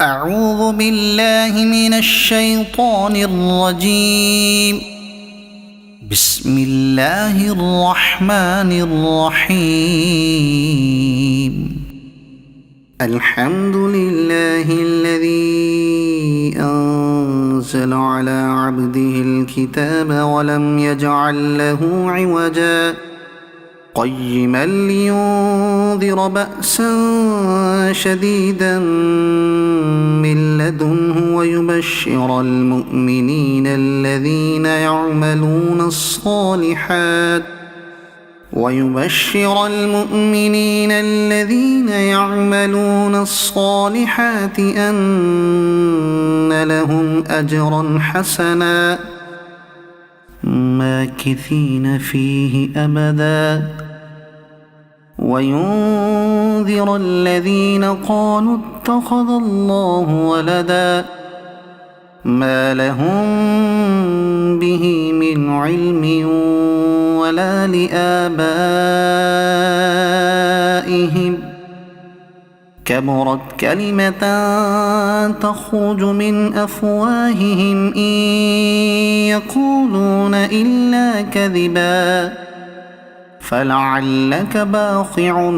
أعوذ بالله من الشيطان الرجيم. بسم الله الرحمن الرحيم. الحمد لله الذي أنزل على عبده الكتاب ولم يجعل له عوجا قيما لينذر بأسا شديدا من لدنه ويبشر المؤمنين الذين يعملون الصالحات أن لهم أجرا حسنا ماكثين فيه أبدا وينذر الذين قالوا اتخذ الله ولدا ما لهم به من علم ولا لآبائهم كبرت كلمة تخرج من أفواههم إن يقولون إلا كذبا فلعلك باخع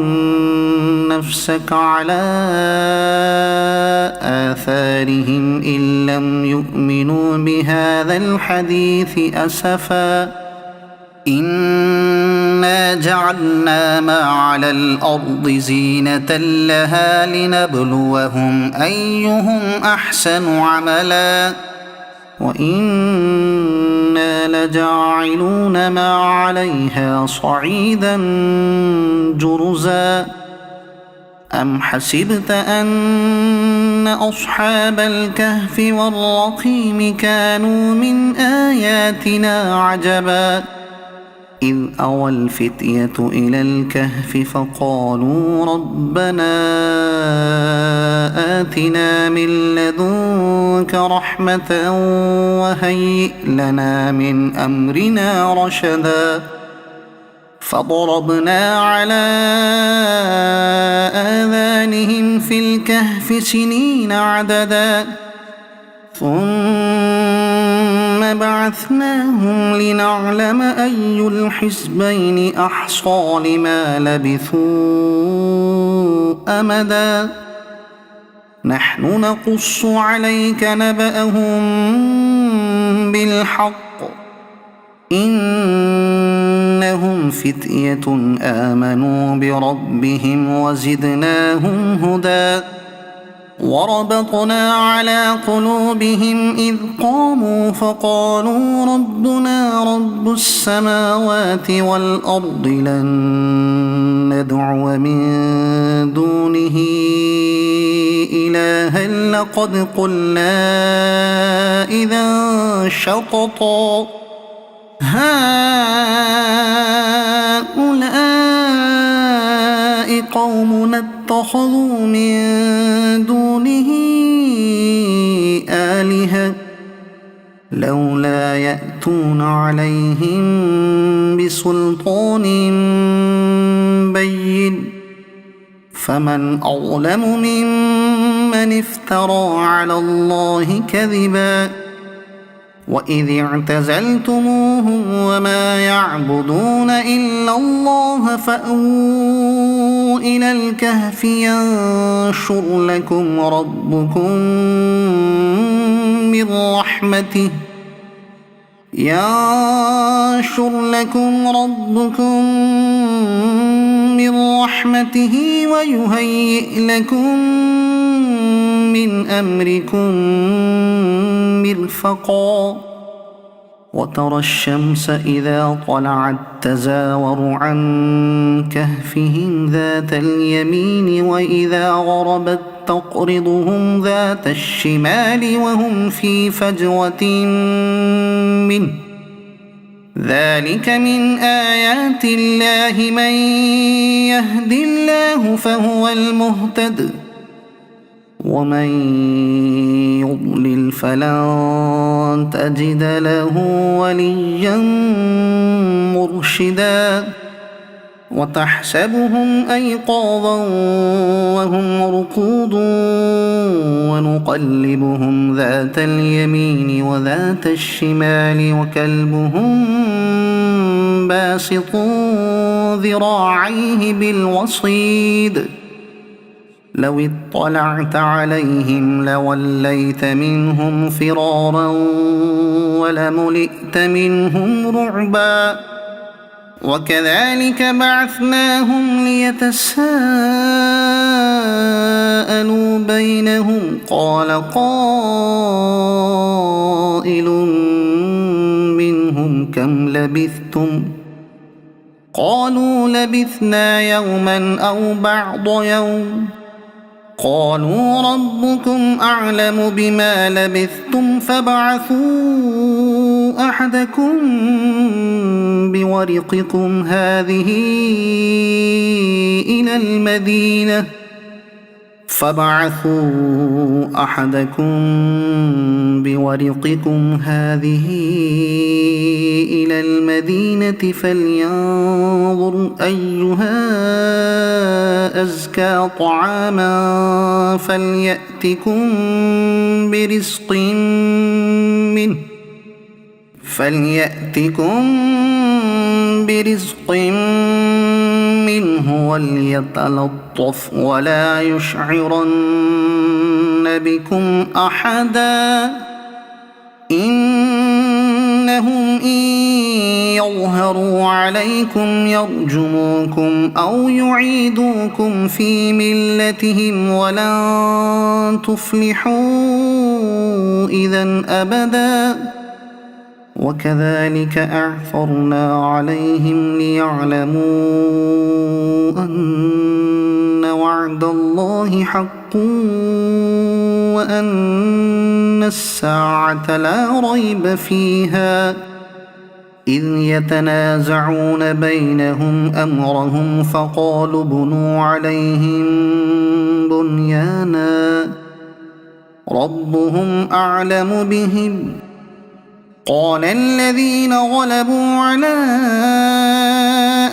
نفسك على آثارهم إن لم يؤمنوا بهذا الحديث أسفا إنا جعلنا ما على الأرض زينة لها لنبلوهم أيهم أحسن عملا وإنا لجاعلون ما عليها صعيدا جرزا أم حسبت أن أصحاب الكهف والرقيم كانوا من آياتنا عجبا إذ أوى الفتية إلى الكهف فقالوا ربنا آتنا من لدنك رحمة وهيئ لنا من أمرنا رشدا فضربنا على آذانهم في الكهف سنين عددا ثم بعثناهم لنعلم أي الحزبين أحصى لما لبثوا أمدا نحن نقص عليك نبأهم بالحق إنهم فتية آمنوا بربهم وزدناهم هدى وربطنا على قلوبهم إذ قاموا فقالوا ربنا رب السماوات والأرض لن ندعو من دونه إلها لقد قلنا إذا شططا هؤلاء قومنا اتخذوا من دونه آلهة لولا يأتون عليهم بسلطان بين فمن أظلم ممن افترى على الله كذبا وإذ اعتزلتموهم وما يعبدون إلا الله فأووا إلى الكهف ينشر لكم ربكم من رحمته ويهيئ لكم من أمركم مرفقا وترى الشمس إذا طلعت تزاور عن كهفهم ذات اليمين وإذا غربت تقرضهم ذات الشمال وهم في فجوة منه ذلك من آيات الله من يهد الله فهو المهتد ومن يضلل فلن تجد له وليا مرشدا وتحسبهم أيقاظا وهم رقود ونقلبهم ذات اليمين وذات الشمال وكلبهم باسط ذراعيه بالوصيد لو اطلعت عليهم لوليت منهم فرارا ولملئت منهم رعبا وكذلك بعثناهم ليتساءلوا بينهم قال قائل منهم كم لبثتم قالوا لبثنا يوما أو بعض يوم قالوا ربكم أعلم بما لبثتم فابعثوا أحدكم بورقكم هذه إلى المدينة فلينظر أيها أزكى طعاما فليأتكم برزق منه وليتلطف ولا يشعرن بكم أحدا إنهم إن يظهروا عليكم يرجموكم أو يعيدوكم في ملتهم ولن تفلحوا إذا أبدا وكذلك أعثرنا عليهم ليعلموا أن وعد الله حق وأن الساعة لا ريب فيها إذ يتنازعون بينهم أمرهم فقالوا ابنوا عليهم بنيانا ربهم أعلم بهم قال الذين غلبوا على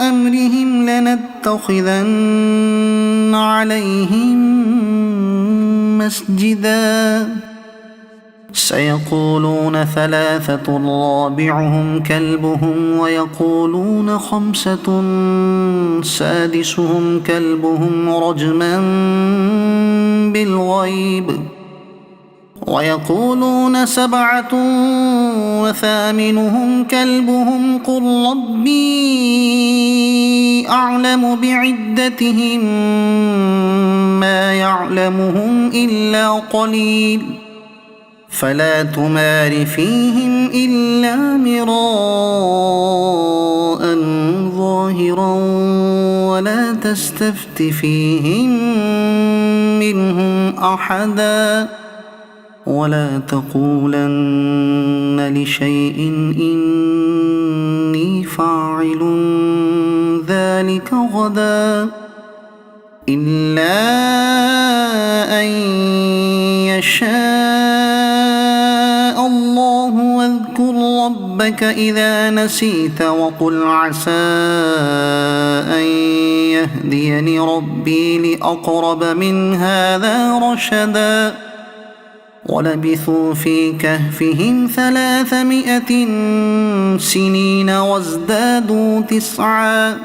أمرهم لنتخذن عليهم مسجدا سيقولون ثلاثة رابعهم كلبهم ويقولون خمسة سادسهم كلبهم رجما بالغيب ويقولون سبعة وثامنهم كلبهم قل ربي أعلم بعدتهم ما يعلمهم إلا قليل فلا تمار فيهم إلا مراء ظاهرا ولا تستفت فيهم منهم أحدا ولا تقولن لشيء إني فاعل ذلك غدا إلا أن يشاء الله واذكر ربك إذا نسيت وقل عسى أن يهديني ربي لأقرب من هذا رشدا ولبثوا في كهفهم 300 سنين وازدادوا 9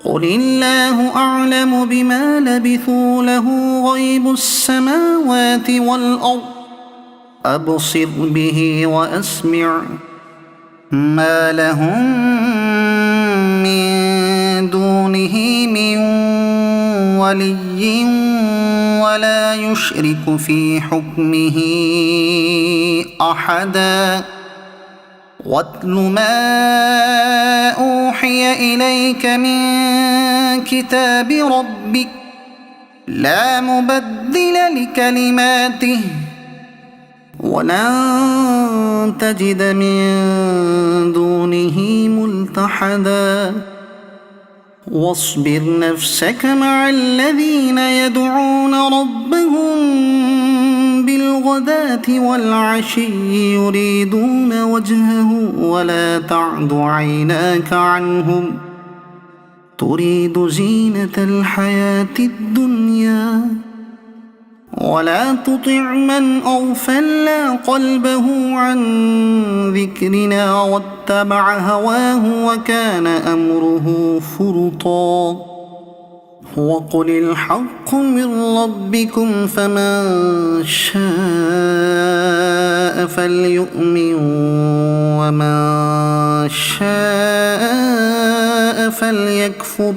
قل الله أعلم بما لبثوا له غيب السماوات والأرض أبصر به وأسمع ما لهم من دونه من ولي ولا يشرك في حكمه أحدا واتل ما أوحي إليك من كتاب ربك لا مبدل لكلماته ولن تجد من دونه ملتحدا واصبر نفسك مع الذين يدعون ربهم بالغداة والعشي يريدون وجهه ولا تعد عيناك عنهم تريد زينة الحياة الدنيا ولا تطع من أغفلنا قلبه عن ذكرنا واتبع هواه وكان أمره فرطا وقل الحق من ربكم فمن شاء فليؤمن ومن شاء فليكفر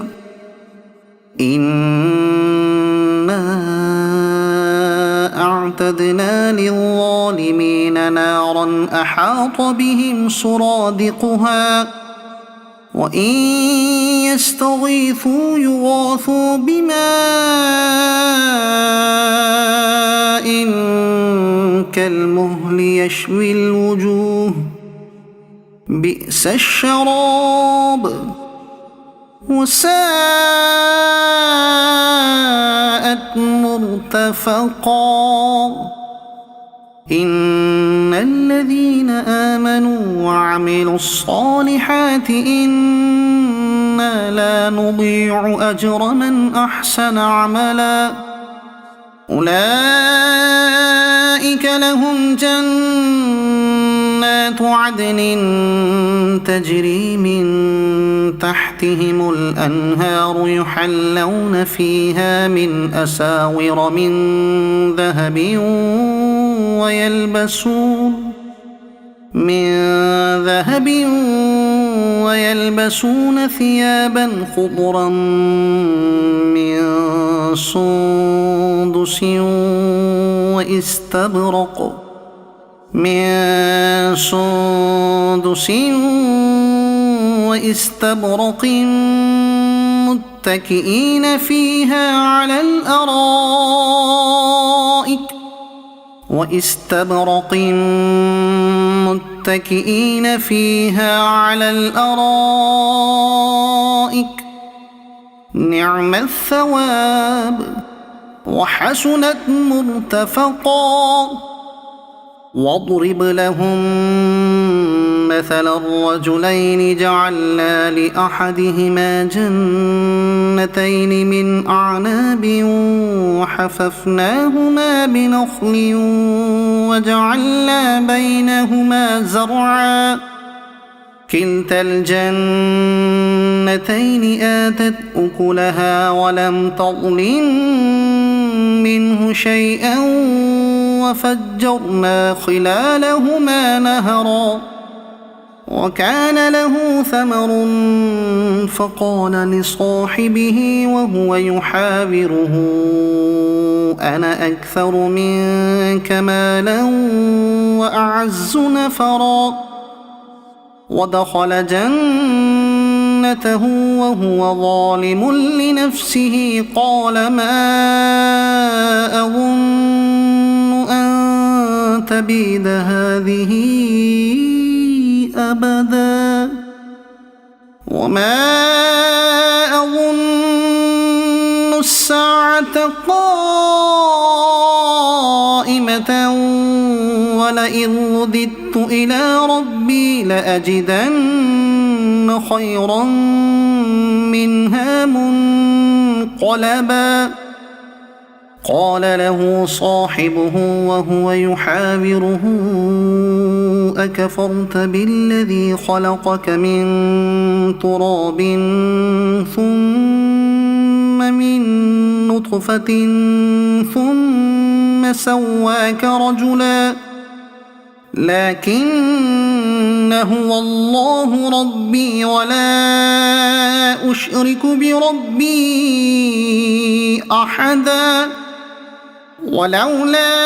إنا أعتدنا للظالمين نارا أحاط بهم سرادقها وإن يستغيثوا يغاثوا بماء كالمهل يشوي الوجوه بئس الشراب وساءت مرتفقا إن الذين آمنوا وعملوا الصالحات إنا لا نضيع أجر من أحسن عملا أولئك لهم جنات عدن تجري من تحتهم الأنهار يحلون فيها من أساور من ذهب ويلبسون ثيابا خضرا من سندس واستبرق متكئين فيها على الأرائك نعم الثواب وحسنت مرتفقا واضرب لهم مثل الرجلين جعلنا لأحدهما جنتين من أعناب وحففناهما بنخل وجعلنا بينهما زرعا كلتا الجنتين آتت أكلها ولم تظلم منه شيئا وفجرنا خلالهما نهرا وكان له ثمر فقال لصاحبه وهو يحاوره أنا أكثر منك مالا وأعز نفرا ودخل جنته وهو ظالم لنفسه قال ما أظن أن تبيد هذه أبدا وما أظن الساعة قائمة ولئن رددت إلى ربي لأجدن خيرا منها منقلبا قال له صاحبه وهو يحاوره أكفرت بالذي خلقك من تراب ثم من نطفة ثم سواك رجلا لكن هو الله ربي ولا أشرك بربي أحدا ولولا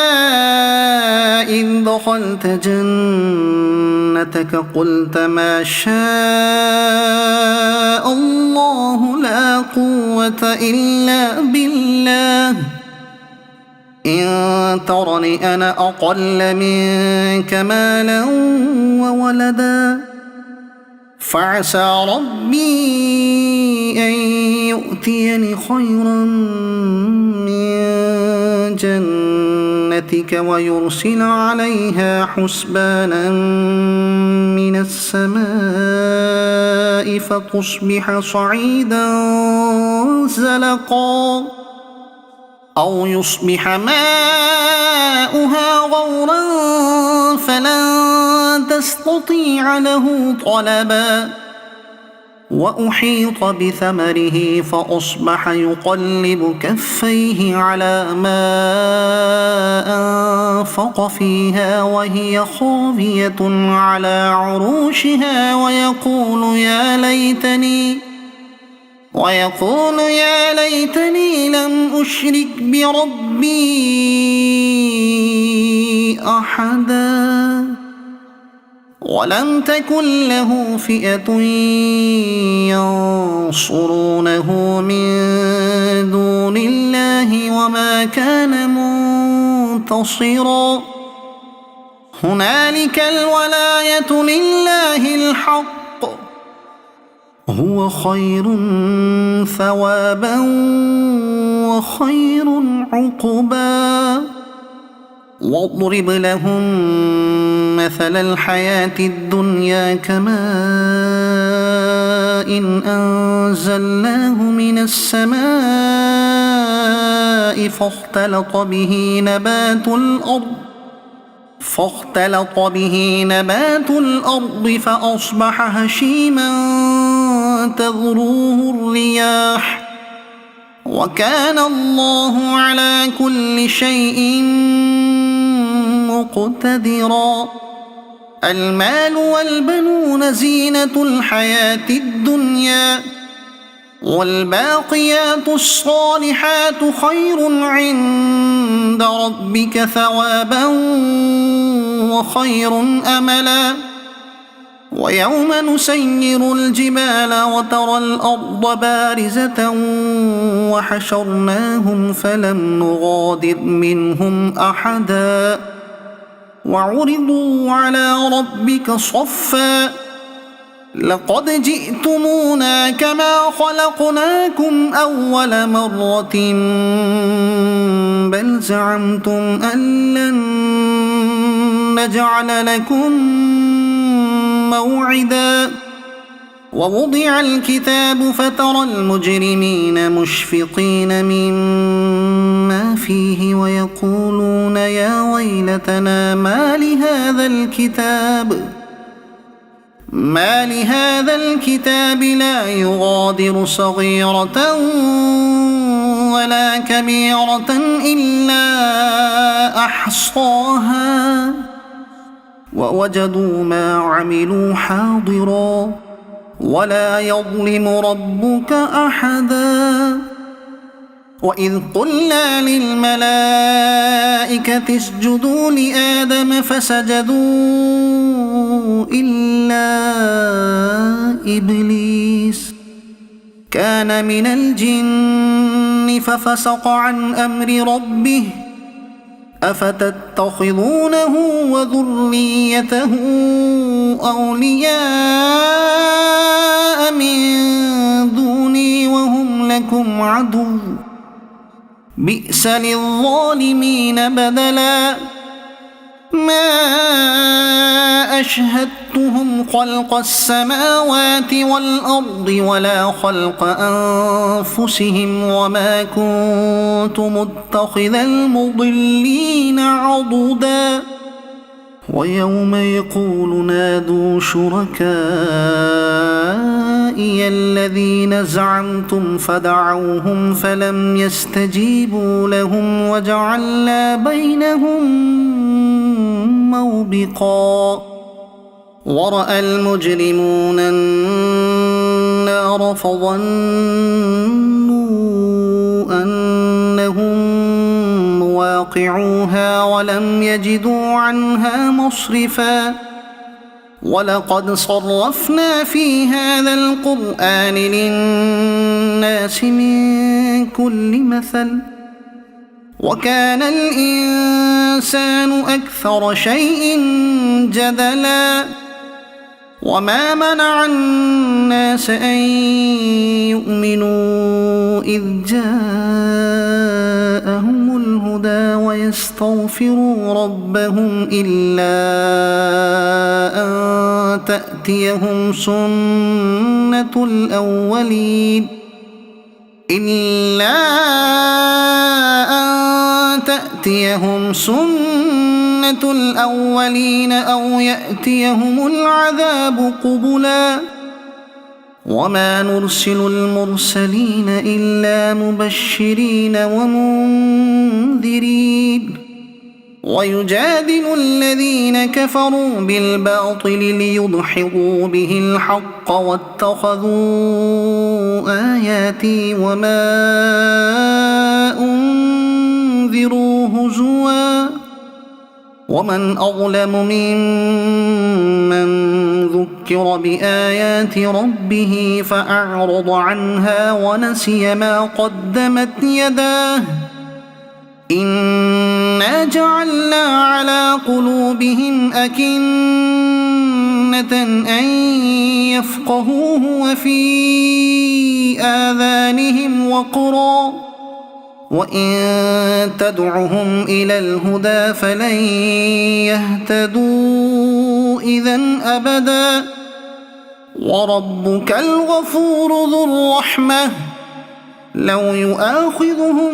إذ دخلت جنتك قلت ما شاء الله لا قوة إلا بالله إن ترني أنا أقل منك مالا وولدا فعسى ربي أن يؤتيني خيرا من جنتك جنتك ويرسل عليها حسبانا من السماء فتصبح صعيدا زلقا أو يصبح ماؤها غورا فلن تستطيع له طلبا وأحيط بثمره فأصبح يقلب كفيه على ما أنفق فيها وهي خاوية على عروشها ويقول يا ليتني لم أشرك بربي أحدا ولم تكن له فئة ينصرونه من دون الله وما كان منتصرا هنالك الولاية لله الحق هو خير ثوابا وخير عقبا واضرب لهم مثل الحياة الدنيا كماء إن أنزلناه من السماء فاختلط به نبات الأرض فأصبح هشيما تذروه الرياح وكان الله على كل شيء مقتدرا المال والبنون زينة الحياة الدنيا والباقيات الصالحات خير عند ربك ثوابا وخير أملا ويوم نسير الجبال وترى الأرض بارزة وحشرناهم فلم نغادر منهم أحدا وعرضوا على ربك صفا لقد جئتمونا كما خلقناكم أول مرة بل زعمتم أن لن نجعل لكم موعدا ووضع الكتاب فترى المجرمين مشفقين مما فيه ويقولون يا ويلتنا ما لهذا الكتاب لا يغادر صغيرة ولا كبيرة إلا أحصاها ووجدوا ما عملوا حاضرا ولا يظلم ربك أحدا وإذ قلنا للملائكة اسجدوا لآدم فسجدوا إلا إبليس كان من الجن ففسق عن أمر ربه أفتتخذونه وذريته أولياء من دوني وهم لكم عدو بئس للظالمين بدلا ما أشهدتهم خلق السماوات والأرض ولا خلق أنفسهم وما كنت متخذ المضلين عضدا ويوم يقول نادوا شركائي الذين زعمتم فدعوهم فلم يستجيبوا لهم وجعلنا بينهم موبقا ورأى المجرمون النار فظنوا أنهم مواقعوها ولم يجدوا عنها مصرفا ولقد صرفنا في هذا القرآن للناس من كل مثل وكان الإنسان أكثر شيء جدلا وما منع الناس أن يؤمنوا إذ جاءهم الهدى ويستغفروا ربهم إلا أن تأتيهم سنة الأولين أو يأتيهم العذاب قبلا وما نرسل المرسلين إلا مبشرين ومنذرين ويجادل الذين كفروا بالباطل ليدحضوا به الحق واتخذوا آياتي وما أنذروا هزوا ومن أظلم ممن ذكر بآيات ربه فأعرض عنها ونسي ما قدمت يداه إنا جعلنا على قلوبهم أكنة أن يفقهوه وفي آذانهم وقرا وإن تدعهم إلى الهدى فلن يهتدوا إذن أبدا وربك الغفور ذو الرحمة لو يؤاخذهم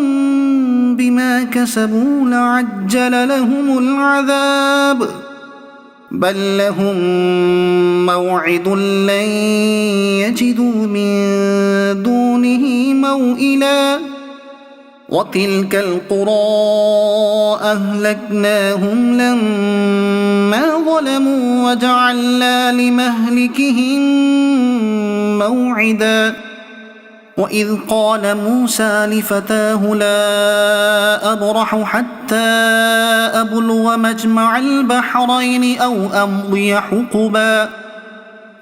بما كسبوا لعجل لهم العذاب بل لهم موعد لن يجدوا من دونه موئلا وتلك القرى أهلكناهم لما ظلموا وجعلنا لمهلكهم موعدا وإذ قال موسى لفتاه لا أبرح حتى أبلغ مجمع البحرين أو أمضي حقبا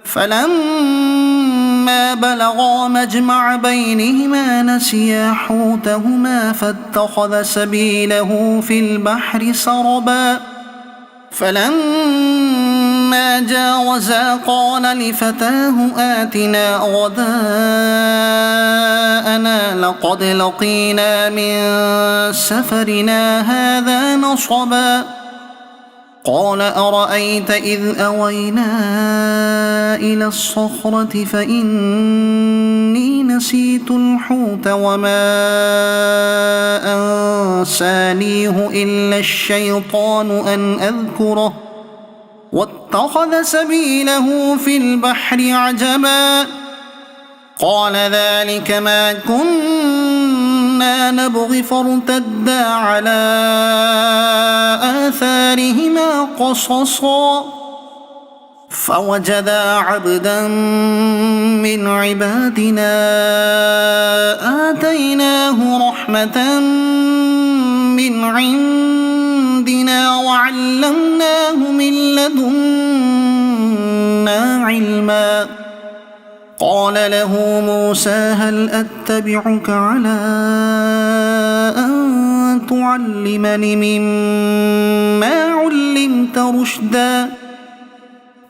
فلما بلغا مجمع بينهما نسيا حوتهما فاتخذ سبيله في البحر سربا فلما جاوزا قال لفتاه آتنا غداءنا لقد لقينا من سفرنا هذا نصبا قال أرأيت إذ أوينا إلى الصخرة فإني نسيت الحوت وما أنسانيه إلا الشيطان أن أذكره واتخذ سبيله في البحر عجبا قال ذلك ما كنا نبغي فارتدا على آثارهما قصصا فوجدا عبدا من عبادنا آتيناه رحمة من عندنا وعلمناه من لدنا علما قال له موسى هل أتبعك على أن تعلمني مما علمت رشدا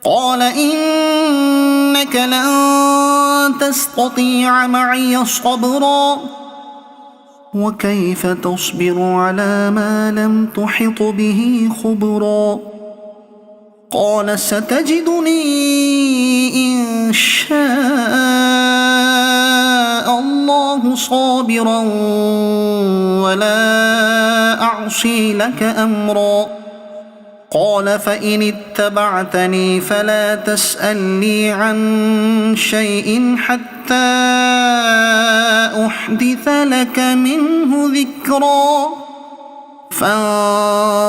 قال إنك لن تستطيع معي صبرا وكيف تصبر على ما لم تحط به خبرا قال ستجدني إن شاء الله صابرا ولا أعصي لك أمرا قال فإن اتبعتني فلا تسألني عن شيء حتى أحدث لك منه ذكرا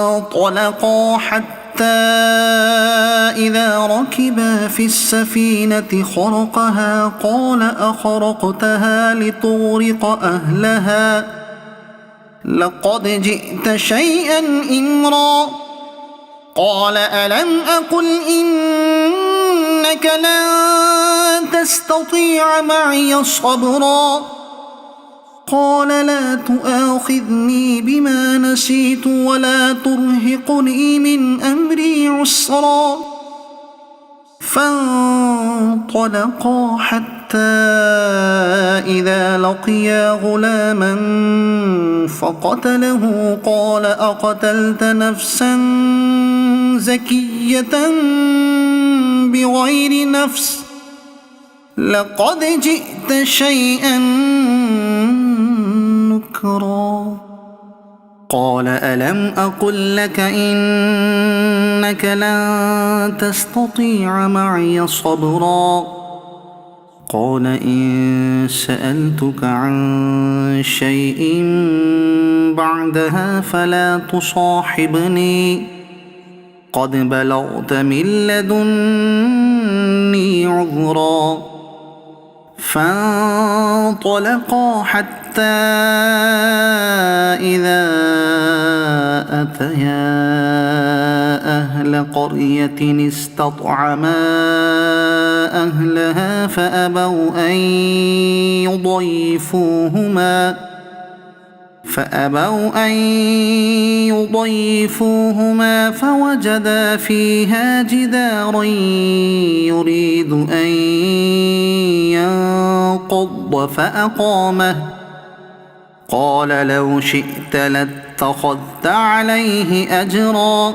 فانطلقا حتى إذا ركبا في السفينة خرقها قال أخرقتها لتغرق أهلها لقد جئت شيئا إمرا قال ألم أقل إنك لن تستطيع معي صبرا قال لا تؤاخذني بما نسيت ولا ترهقني من أمري عسرا فانطلقا حتى إذا لقيا غلاما فقتله قال أقتلت نفسا زكية بغير نفس لقد جئت شيئا نكرا قال ألم أقل لك إنك لن تستطيع معي صبرا قال إن سألتك عن شيء بعدها فلا تصاحبني قد بلغت من لدني عذرا فانطلقا حتى إذا أتيا أهل قرية استطعما أهلها فأبوا أن يضيفوهما فوجدا فيها جدارا يريد أن ينقض فأقامه قال لو شئت لاتخذت عليه أجرا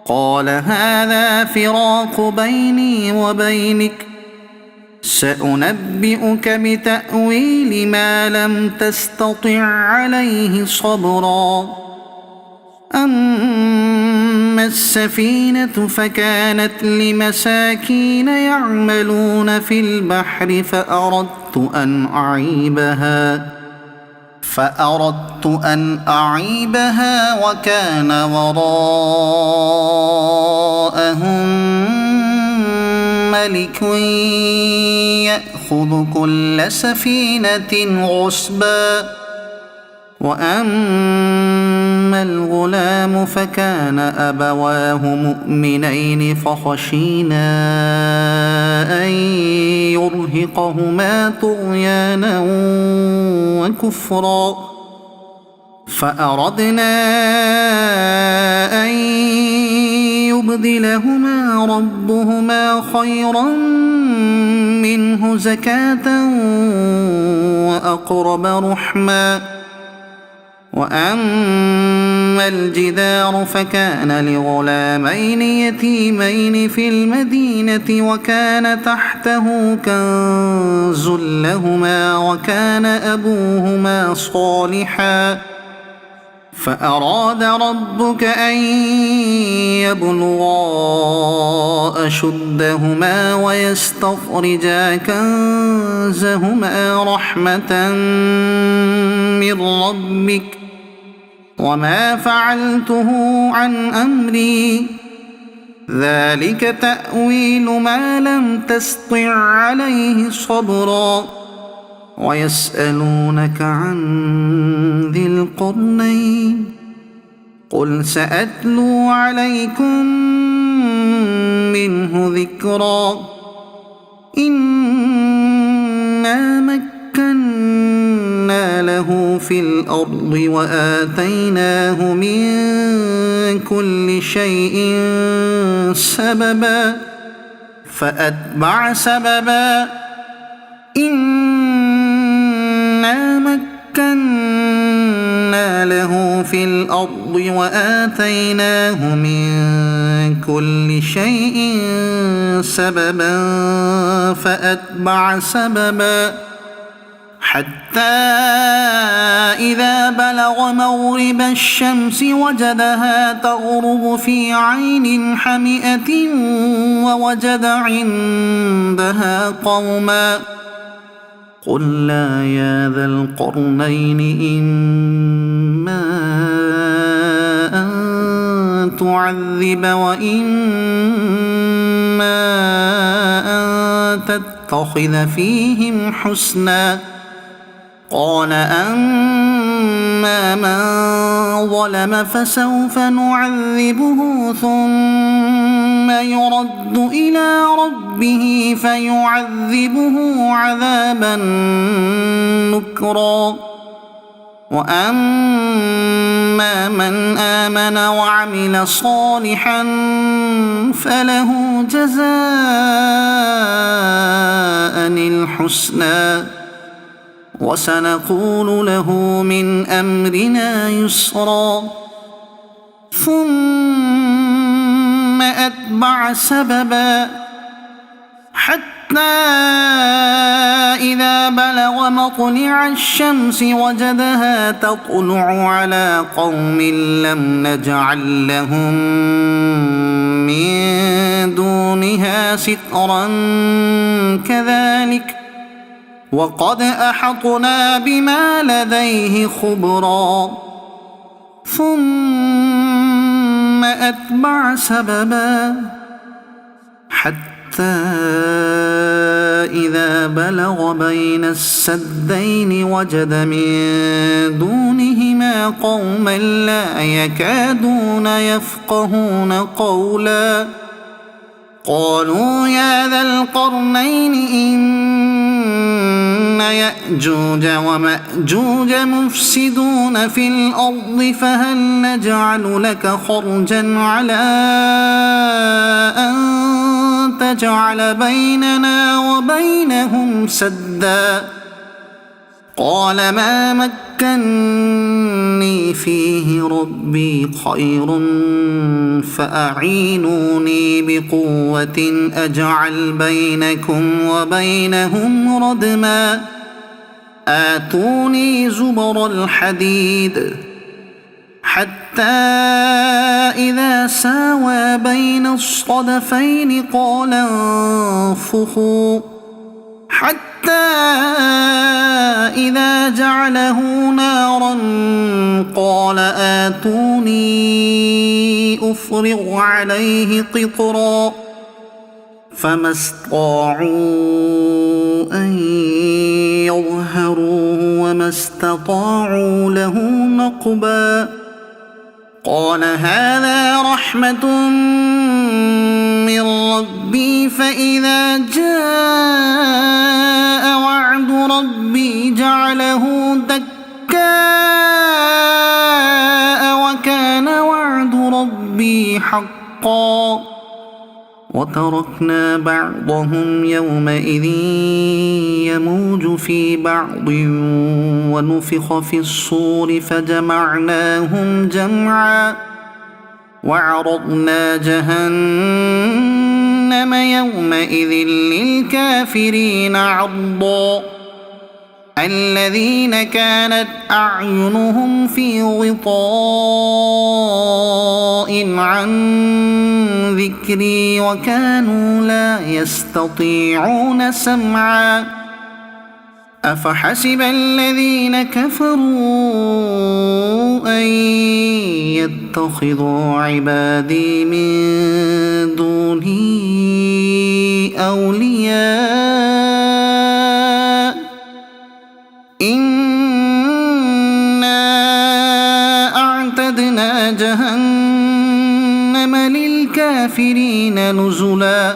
قال هذا فراق بيني وبينك سأنبئك بتأويل ما لم تستطع عليه صبرا أما السفينة فكانت لمساكين يعملون في البحر فأردت أن أعيبها وكان وراءهم ملك يأخذ كل سفينة غصبا وأما الغلام فكان أبواه مؤمنين فخشينا أن يرهقهما طغيانا وكفرا فأردنا أن يبدلهما ربهما خيرا منه زكاة وأقرب رحما وأما الجدار فكان لغلامين يتيمين في المدينة وكان تحته كنز لهما وكان أبوهما صالحا فأراد ربك أن يبلغا أشدهما ويستخرجا كنزهما رحمة من ربك وما فعلته عن أمري ذلك تأويل ما لم تسطع عليه صبرا ويسألونك عن ذي القرنين قل سأتلو عليكم منه ذكرا إنا مكنا له في الأرض وآتيناه من كل شيء سببا فأتبع سببا إنا مكنا له في الأرض وآتيناه من كل شيء سببا فأتبع سببا حتى إذا بلغ مغرب الشمس وجدها تغرب في عين حمئة ووجد عندها قوما قلنا يا ذا القرنين إما أن تعذب وإما أن تتخذ فيهم حسنا قال أما من ظلم فسوف نعذبه ثم يرد إلى ربه فيعذبه عذابا نكرا وأما من آمن وعمل صالحا فله جزاء الحسنى وسنقول له من أمرنا يسرا ثم أتبع سببا حتى إذا بلغ مطلع الشمس وجدها تطلع على قوم لم نجعل لهم من دونها سترا كذلك وقد أحطنا بما لديه خبرا ثم أتبع سببا حتى إذا بلغ بين السدين وجد من دونهما قوما لا يكادون يفقهون قولا قالوا يا ذا القرنين إن يأجوج ومأجوج مفسدون في الأرض فهل نجعل لك خرجا على أن تجعل بيننا وبينهم سدا قال ما مكني فيه ربي خير فأعينوني بقوة أجعل بينكم وبينهم ردما آتوني زبر الحديد حتى إذا ساوى بين الصدفين قال انفخوا حتى إذا جعله نارا قال آتوني أفرغ عليه قطرا فما استطاعوا أن يظهروه وما استطاعوا له نقبا قال هذا رحمة من ربي فإذا جاء وعد ربي جعله دكاء وكان وعد ربي حقا وتركنا بعضهم يومئذ يموج في بعض ونفخ في الصور فجمعناهم جمعا وعرضنا جهنم يومئذ للكافرين عرضا الذين كانت أعينهم في غطاء عن ذكري وكانوا لا يستطيعون سمعا أفحسب الذين كفروا أن يتخذوا عبادي من دوني أولياء إنا أعتدنا جهنم للكافرين نزلا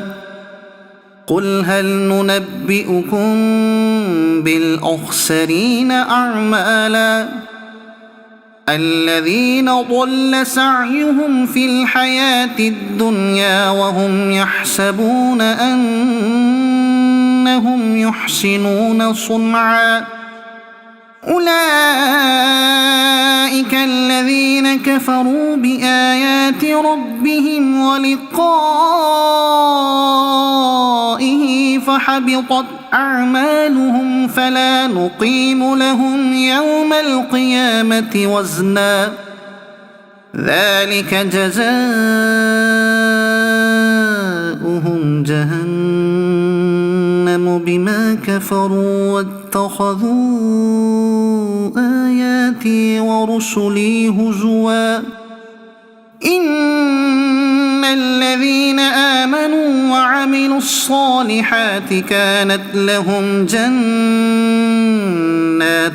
قل هل ننبئكم بالأخسرين أعمالا الذين ضل سعيهم في الحياة الدنيا وهم يحسبون أنهم يحسنون صنعا أولئك الذين كفروا بآيات ربهم ولقائه فحبطت أعمالهم فلا نقيم لهم يوم القيامة وزنا ذلك جزاؤهم جهنم بما كفروا واتخذوا آياتي ورسلي هزوا إن الذين آمنوا وعملوا الصالحات كانت لهم جنات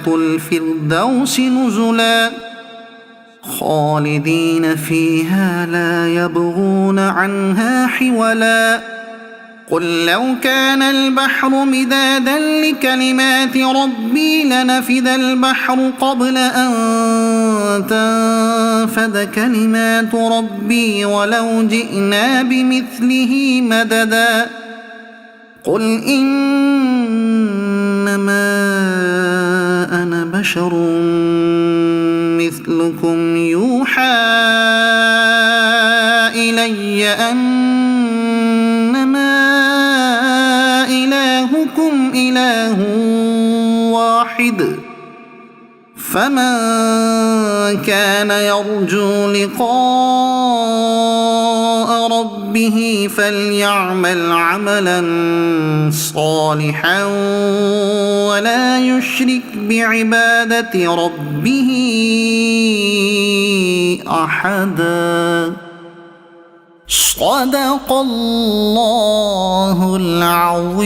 الفردوس نزلا خالدين فيها لا يبغون عنها حولا قل لو كان البحر مدادا لكلمات ربي لنفد البحر قبل أن تنفد كلمات ربي ولو جئنا بمثله مددا قل إنما أنا بشر مثلكم يوحى إلي أنما إلهكم إله واحد فمن كان يرجو لقاء ربه فليعمل عملا صالحا ولا يشرك بعبادة ربه أحدا. صدق الله العظيم.